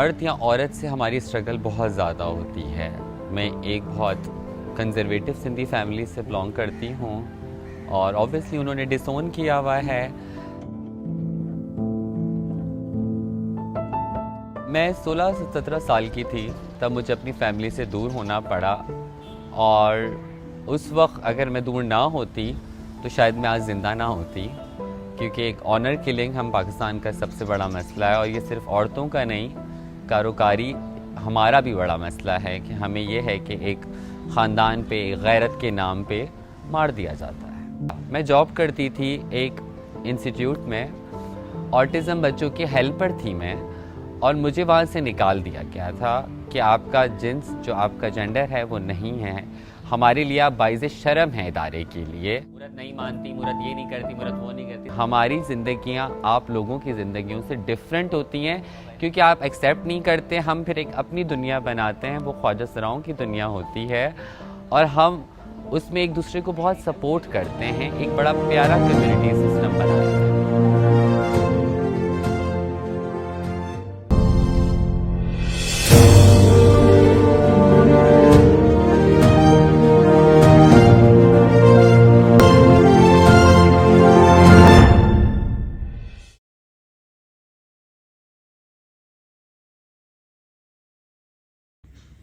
مرد یا عورت سے ہماری اسٹرگل بہت زیادہ ہوتی ہے. میں ایک بہت کنزرویٹو سندھی فیملی سے بلانگ کرتی ہوں اور اوبویسلی انہوں نے ڈسون کیا ہوا ہے. میں 16 سے 17 سال کی تھی تب مجھے اپنی فیملی سے دور ہونا پڑا، اور اس وقت اگر میں دور نہ ہوتی تو شاید میں آج زندہ نہ ہوتی، کیونکہ ایک آنر کلنگ ہم پاکستان کا سب سے بڑا مسئلہ ہے، اور یہ صرف عورتوں کا نہیں، کاروکاری ہمارا بھی بڑا مسئلہ ہے کہ ہمیں یہ ہے کہ ایک خاندان پہ غیرت کے نام پہ مار دیا جاتا ہے. میں جاب کرتی تھی ایک انسٹیٹیوٹ میں، آٹزم بچوں کی ہیلپر تھی میں، اور مجھے وہاں سے نکال دیا گیا تھا کہ آپ کا جنس جو آپ کا جینڈر ہے وہ نہیں ہے، ہمارے لیے آپ باعث شرم ہیں ادارے کے لیے. مورت نہیں مانتی، مورت یہ نہیں کرتی، مورت وہ نہیں کرتی. ہماری زندگیاں آپ لوگوں کی زندگیوں سے ڈیفرنٹ ہوتی ہیں کیونکہ آپ ایکسیپٹ نہیں کرتے. ہم پھر ایک اپنی دنیا بناتے ہیں، وہ خواجہ سراؤں کی دنیا ہوتی ہے، اور ہم اس میں ایک دوسرے کو بہت سپورٹ کرتے ہیں. ایک بڑا پیارا کمیونٹی سسٹم بناتے ہیں.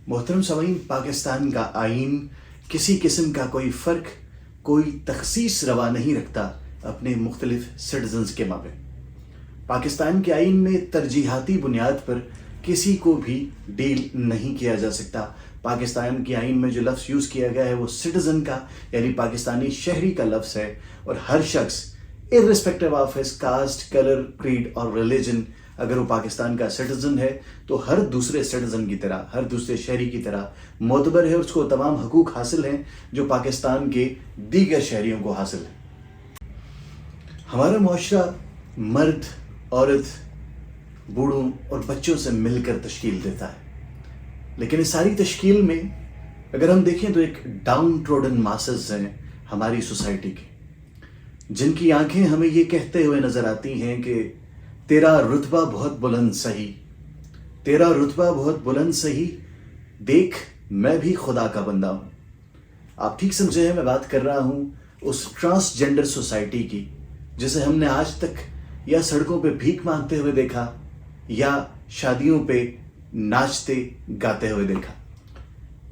محترم سامعین، پاکستان کا آئین کسی قسم کا کوئی فرق، کوئی تخصیص روا نہیں رکھتا اپنے مختلف سٹیزنز کے مابین. پاکستان کے آئین میں ترجیحاتی بنیاد پر کسی کو بھی ڈیل نہیں کیا جا سکتا. پاکستان کے آئین میں جو لفظ یوز کیا گیا ہے وہ سٹیزن کا یعنی پاکستانی شہری کا لفظ ہے، اور ہر شخص irrespective of his caste, colour, creed اور ریلیجن، اگر وہ پاکستان کا سٹیزن ہے تو ہر دوسرے سٹیزن کی طرح، ہر دوسرے شہری کی طرح معتبر ہے، اور اس کو تمام حقوق حاصل ہیں جو پاکستان کے دیگر شہریوں کو حاصل ہیں. ہمارا معاشرہ مرد، عورت، بوڑھوں اور بچوں سے مل کر تشکیل دیتا ہے، لیکن اس ساری تشکیل میں اگر ہم دیکھیں تو ایک ڈاؤن ٹروڈن ماسز ہیں ہماری سوسائٹی کے، جن کی آنکھیں ہمیں یہ کہتے ہوئے نظر آتی ہیں کہ تیرا رتبہ بہت بلند سہی، تیرا رتبہ بہت بلند سہی، دیکھ میں بھی خدا کا بندہ ہوں. آپ ٹھیک سمجھے ہیں، میں بات کر رہا ہوں اس ٹرانسجینڈر سوسائٹی کی جسے ہم نے آج تک یا سڑکوں پہ بھیک مانگتے ہوئے دیکھا یا شادیوں پہ ناچتے گاتے ہوئے دیکھا.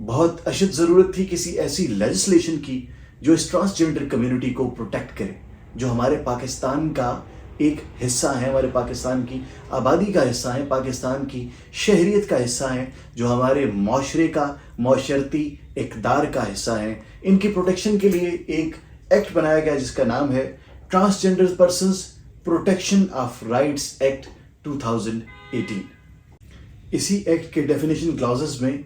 بہت اشد ضرورت تھی کسی ایسی لیجسلیشن کی جو اس ٹرانسجینڈر کمیونٹی کو پروٹیکٹ کرے، جو ہمارے پاکستان کا ایک حصہ ہیں، ہمارے پاکستان کی آبادی کا حصہ ہیں، پاکستان کی شہریت کا حصہ ہیں، جو ہمارے معاشرے کا معاشرتی اقدار کا حصہ ہیں. ان کی پروٹیکشن کے لیے ایک ایکٹ بنایا گیا جس کا نام ہے transgender persons protection of rights act 2018. اسی ایکٹ کے ڈیفینیشن کلازز میں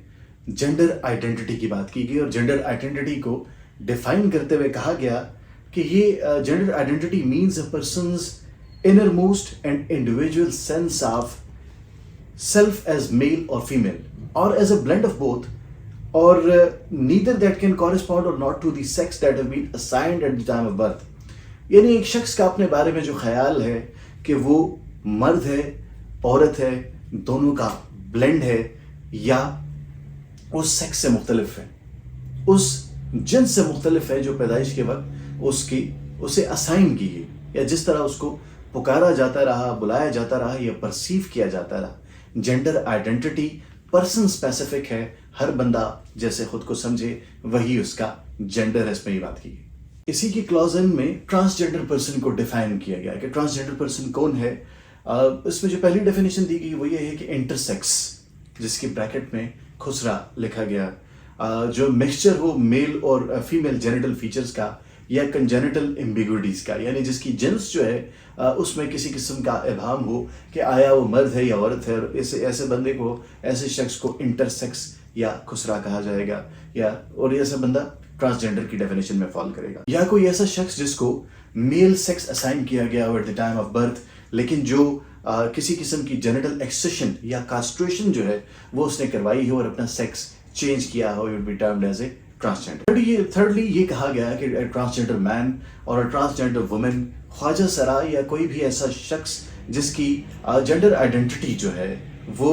جینڈر آئیڈینٹی کی بات کی گئی، اور جینڈر آئیڈینٹی کو ڈیفائن کرتے ہوئے کہا گیا کہ یہ gender identity means a persons innermost and individual sense of self as male or female or as a blend of both, or neither that can correspond or not to the sex that have been assigned at the time of birth. یعنی ایک شخص کا اپنے بارے میں جو خیال ہے کہ وہ مرد ہے، عورت ہے، دونوں کا بلینڈ ہے، یا اس سیکس سے مختلف ہے، اس جنس سے مختلف ہے جو پیدائش کے وقت اسے اسائن کی گئی، یا جس طرح اس کو پکارا جاتا رہا، بلایا جاتا رہا یا پرسیو کیا جاتا رہا. جینڈر آئیڈینٹی پرسن اسپیسیفک ہے، ہر بندہ جیسے خود کو سمجھے وہی اس کا جینڈر ہے. اس میں یہ بات کی گئی. اسی کی کلاز ان میں ٹرانسجینڈر پرسن کو ڈیفائن کیا گیا کہ ٹرانسجینڈر پرسن کون ہے. اس میں جو پہلی ڈیفینیشن دی گئی وہ یہ ہے کہ انٹرسیکس، جس کی بریکٹ میں خسرا لکھا گیا، جو مکسچر ہو میل اور فیمیل جینیٹل فیچرز کا یا کنجینیٹل ایمبیگوٹیز کا، یعنی جس کی جنس جو ہے اس میں کسی قسم کا ابہام ہو کہ آیا وہ مرد ہے یا عورت ہے، اور ایسے بندے کو، ایسے شخص کو انٹرسیکس یا خسرا کہا جائے گا، اور ایسا بندہ ٹرانسجینڈر کی ڈیفینیشن میں فال کرے گا. یا کوئی ایسا شخص جس کو میل سیکس اسائن کیا گیا ہو at the time of birth, لیکن جو کسی قسم کی جینیٹل ایکسیشن یا کاسٹریشن جو ہے وہ اس نے کروائی ہو اور اپنا سیکس چینج کیا ہو، it be termed as a transgender. Thirdly یہ کہا گیا کہ ٹرانسجینڈر مین اور ٹرانسجینڈر وومن، خواجہ سرا یا کوئی بھی ایسا شخص جس کی جینڈر آئیڈینٹی جو ہے وہ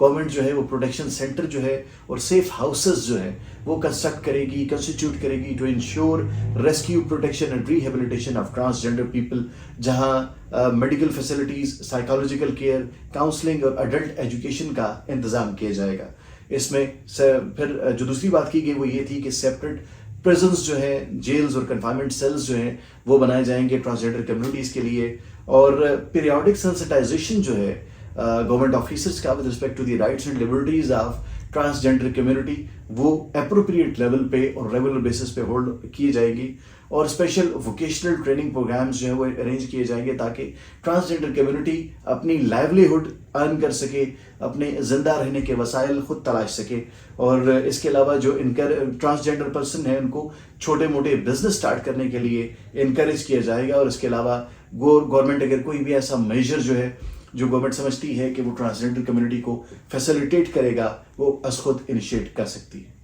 گورنمنٹ جو ہے وہ پروٹیکشن سینٹر جو ہے اور سیف ہاؤسز جو ہے وہ کنسٹرکٹ کرے گی، کنسٹیٹیوٹ کرے گی to ensure rescue, protection and rehabilitation of transgender people, جہاں medical facilities, psychological care, counselling اور اڈلٹ ایجوکیشن کا انتظام کیا جائے گا۔ اس میں پھر جو دوسری بات کی گئی وہ یہ تھی کہ سیپریٹ پریزنس جو ہے، جیلز اور کنفائنمنٹ سیلز جو ہیں وہ بنائے جائیں گے ٹرانسجینڈر کمیونٹیز کے لیے، اور پیریوڈک سینسٹائزیشن جو ہے گورنمنٹ آفیسرز کا with respect to the rights and liberties of transgender community وہ اپروپریٹ لیول پہ اور ریگولر بیسس پہ ہولڈ کی جائے گی، اور اسپیشل ووکیشنل ٹریننگ پروگرامز جو ہیں وہ ارینج کیے جائیں گے تاکہ ٹرانسجینڈر کمیونٹی اپنی لائیولیہڈ ارن کر سکے، اپنے زندہ رہنے کے وسائل خود تلاش سکے، اور اس کے علاوہ جو ٹرانسجینڈر پرسن ہیں ان کو چھوٹے موٹے بزنس سٹارٹ کرنے کے لیے انکریج کیا جائے گا، اور اس کے علاوہ گورنمنٹ اگر کوئی بھی ایسا میجر جو ہے جو گورنمنٹ سمجھتی ہے کہ وہ ٹرانسجینڈر کمیونٹی کو فیسیلیٹیٹ کرے گا وہ از خود انیشیٹ کر سکتی ہے۔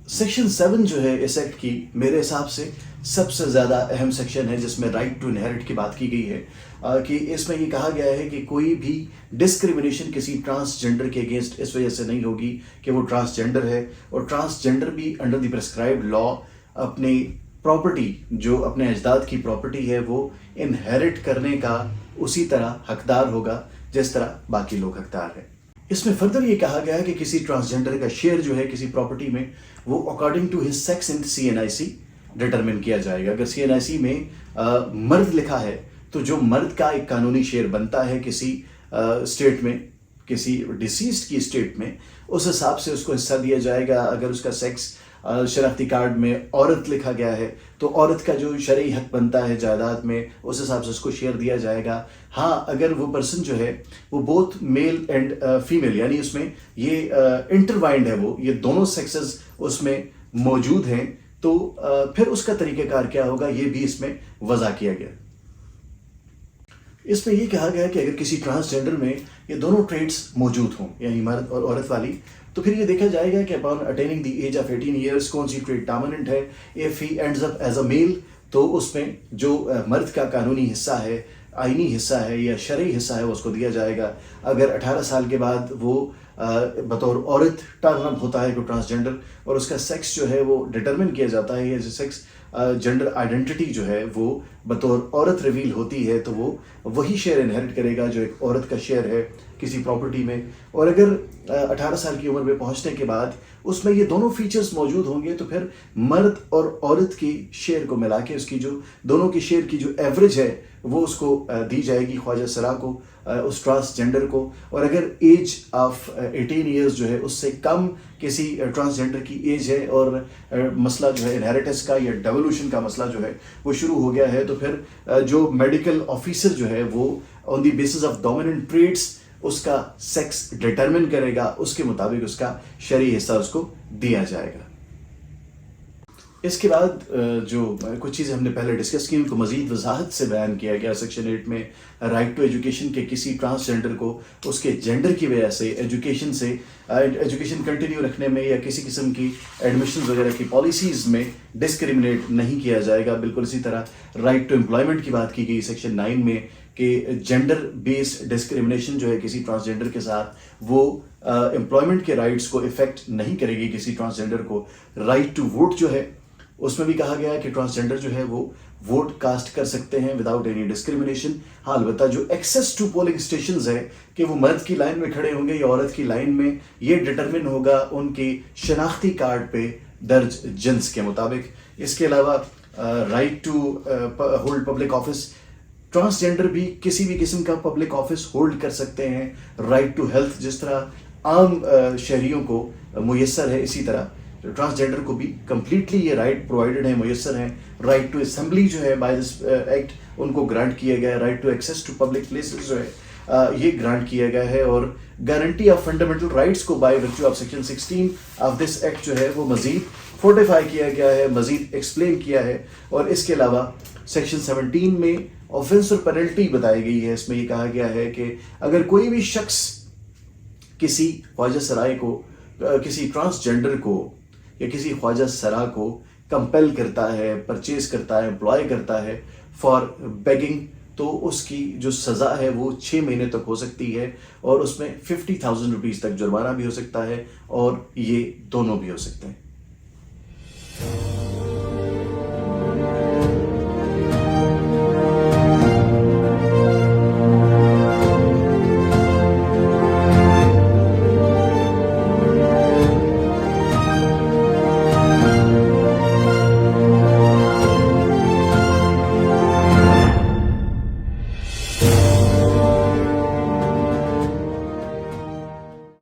سیکشن 7 جو ہے اس ایکٹ کی میرے حساب سے سب سے زیادہ اہم سیکشن ہے، جس میں رائٹ ٹو انہیرٹ کی بات کی گئی ہے کہ اس میں یہ کہا گیا ہے کہ کوئی بھی ڈسکریمنیشن کسی ٹرانسجینڈر کے اگینسٹ اس وجہ سے نہیں ہوگی کہ وہ ٹرانسجینڈر ہے، اور ٹرانسجینڈر بھی انڈر دی پرسکرائبڈ لا اپنی پراپرٹی جو اپنے اجداد کی پراپرٹی ہے وہ انہیرٹ کرنے کا اسی طرح حقدار ہوگا جس طرح باقی لوگ حقدار ہیں۔ اس میں فردر یہ کہا گیا ہے کہ کسی ٹرانسجینڈر کا شیئر جو ہے کسی پراپرٹی میں وہ according to his sex and CNIC determine کیا جائے گا۔ اگر CNIC میں مرد لکھا ہے تو جو مرد کا ایک قانونی شیئر بنتا ہے کسی اسٹیٹ میں، کسی ڈیسیزڈ کی اسٹیٹ میں، اس حساب سے اس کو حصہ دیا جائے گا۔ اگر اس کا سیکس شناختی کارڈ میں عورت لکھا گیا ہے تو عورت کا جو شرعی حق بنتا ہے جائیداد میں اس حساب سے اس کو شیئر دیا جائے گا۔ ہاں اگر وہ پرسن جو ہے وہ بوتھ میل اینڈ فیمیل، یعنی اس میں یہ انٹروائنڈ ہے، وہ یہ دونوں سیکسز اس میں موجود ہیں، تو پھر اس کا طریقہ کار کیا ہوگا یہ بھی اس میں وضع کیا گیا۔ اس میں یہ کہا گیا کہ اگر کسی ٹرانسجینڈر میں یہ دونوں ٹریٹس موجود ہوں، یعنی مرد اور عورت والی، تو پھر یہ دیکھا جائے گا کہ upon attaining the age of 18 years کون سی ٹریٹ ڈومیننٹ ہے۔ If he ends up as a male تو اس میں جو مرد کا قانونی حصہ ہے، آئینی حصہ ہے یا شرعی حصہ ہے وہ اس کو دیا جائے گا۔ اگر 18 سال کے بعد وہ بطور عورت ٹرن اپ ہوتا ہے کوئی ٹرانسجینڈر اور اس کا سیکس جو ہے وہ ڈٹرمن کیا جاتا ہے، یا سیکس جینڈر آئیڈینٹی جو ہے وہ بطور عورت ریویل ہوتی ہے، تو وہ وہی شیئر انہیرٹ کرے گا جو ایک عورت کا شیئر ہے کسی پراپرٹی میں۔ اور اگر 18 سال کی عمر میں پہنچنے کے بعد اس میں یہ دونوں فیچرز موجود ہوں گے تو پھر مرد اور عورت کی شیئر کو ملا کے اس کی جو دونوں کی شیئر کی جو ایوریج ہے وہ اس کو دی جائے گی خواجہ سرا کو، اس ٹرانسجینڈر کو۔ اور اگر ایج آف 18 ایئرز جو ہے اس سے کم کسی ٹرانسجینڈر کی ایج ہے اور مسئلہ جو ہے انہیریٹنس کا یا ڈیولوشن کا مسئلہ جو ہے وہ شروع ہو گیا ہے، تو پھر جو میڈیکل آفیسر جو ہے وہ on the basis of dominant traits اس کا سیکس ڈٹرمن کرے گا، اس کے مطابق اس کا شرعی حصہ اس کو دیا جائے گا۔ اس کے بعد جو کچھ چیزیں ہم نے پہلے ڈسکس کی ان کو مزید وضاحت سے بیان کیا گیا۔ سیکشن 8 میں رائٹ ٹو ایجوکیشن کے کسی ٹرانسجینڈر کو اس کے جینڈر کی وجہ سے ایجوکیشن کنٹینیو رکھنے میں یا کسی قسم کی ایڈمیشن وغیرہ کی پالیسیز میں ڈسکریمنیٹ نہیں کیا جائے گا۔ بالکل اسی طرح رائٹ ٹو امپلائمنٹ کی بات کی گئی سیکشن 9 میں کہ جینڈر بیسڈ ڈسکریمنیشن جو ہے کسی ٹرانسجینڈر کے ساتھ وہ امپلائمنٹ کے رائٹس کو افیکٹ نہیں کرے گی کسی ٹرانسجینڈر کو۔ رائٹ ٹو ووٹ جو ہے اس میں بھی کہا گیا ہے کہ ٹرانسجینڈر جو ہے وہ ووٹ کاسٹ کر سکتے ہیں وداؤٹ اینی ڈسکریمنیشن۔ ہاں البتہ جو ایکسیس ٹو پولنگ اسٹیشنز ہے کہ وہ مرد کی لائن میں کھڑے ہوں گے یا عورت کی لائن میں، یہ ڈٹرمن ہوگا ان کی شناختی کارڈ پہ درج جنس کے مطابق۔ اس کے علاوہ right to hold public office, transgender بھی کسی بھی قسم کا پبلک آفس ہولڈ کر سکتے ہیں۔ رائٹ ٹو ہیلتھ، جس طرح عام شہریوں کو میسر ہے اسی طرح ٹرانسجینڈر کو بھی کمپلیٹلی یہ رائٹ پرووائڈڈ ہیں، میسر ہیں۔ رائٹ ٹو اسمبلی جو ہے بائی دس ایکٹ ان کو گرانٹ کیا گیا ہے۔ Right to access to public places جو ہے یہ گرانٹ کیا گیا ہے، اور گارنٹی آف فنڈامنٹل رائٹس کو by virtue of section 16 of this act جو ہے وہ مزید فورٹیفائی کیا گیا ہے، مزید ایکسپلین کیا ہے۔ اور اس کے علاوہ سیکشن 17 میں آفینس اور پینلٹی بتائی گئی ہے۔ اس میں یہ کہا گیا ہے کہ اگر کوئی بھی شخص کسی خواجہ سرائے کو، کسی ٹرانسجینڈر کو یا کسی خواجہ سرا کو کمپیل کرتا ہے، پرچیز کرتا ہے، امپلائی کرتا ہے فار بیگنگ تو اس کی جو سزا ہے وہ 6 مہینے تک ہو سکتی ہے، اور اس میں 50,000 روپیز تک جرمانہ بھی ہو سکتا ہے، اور یہ دونوں بھی ہو سکتے ہیں۔